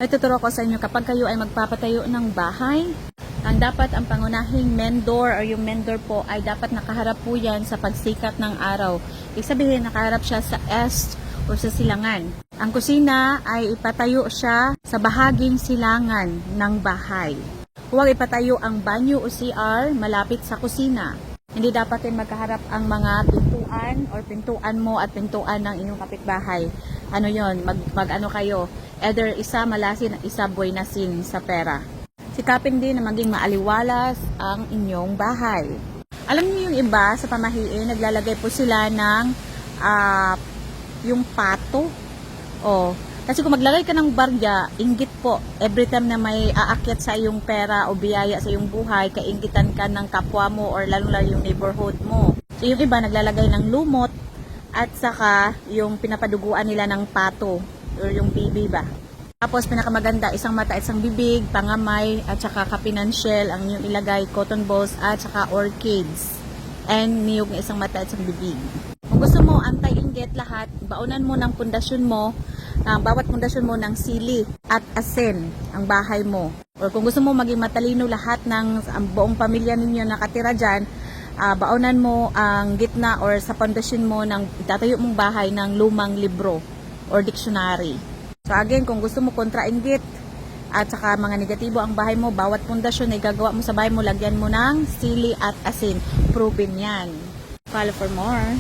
Ituturo ko sa inyo kapag kayo ay magpapatayo ng bahay, ang pangunahing mendor or yung mendor po ay dapat nakaharap po yan sa pagsikat ng araw. Ibig sabihin nakaharap siya sa east o sa silangan. Ang kusina ay ipatayo siya sa bahaging silangan ng bahay. Huwag ipatayo ang banyo o CR malapit sa kusina. Hindi dapat din magkaharap ang mga pintuan or pintuan mo at pintuan ng inyong kapitbahay. Ano yon, mag-ano kayo, either isa malasin at isa buwinasin sa pera. Sikapin din na maging maaliwalas ang inyong bahay. Alam niyo yung iba sa pamahiin, naglalagay po sila ng yung pato. Kasi kung maglagay ka ng barya, inggit po. Every time na may aakyat sa iyong pera o biyaya sa iyong buhay, kainggitan ka ng kapwa mo or lalo-lalo yung neighborhood mo. So yung iba naglalagay ng lumot at saka yung pinapaduguan nila ng pato or yung bibi ba. Tapos pinakamaganda, isang mata, isang bibig, pangamay, at saka kapinansyel, ang inyong ilagay, cotton balls, at saka orchids. And niyog na isang mata at isang bibig. Kung gusto mo, anti-inggit lahat, baunan mo ng pundasyon mo, bawat pundasyon mo ng sili at asin ang bahay mo. Or kung gusto mo maging matalino lahat ng buong pamilya ninyo nakatira dyan, baunan mo ang gitna or sa pundasyon mo ng itatayo mong bahay ng lumang libro or dictionary. So again, kung gusto mo kontra-inggit at saka mga negatibo ang bahay mo, bawat pundasyon na igagawa mo sa bahay mo, lagyan mo ng sili at asin. Proven yan. Follow for more.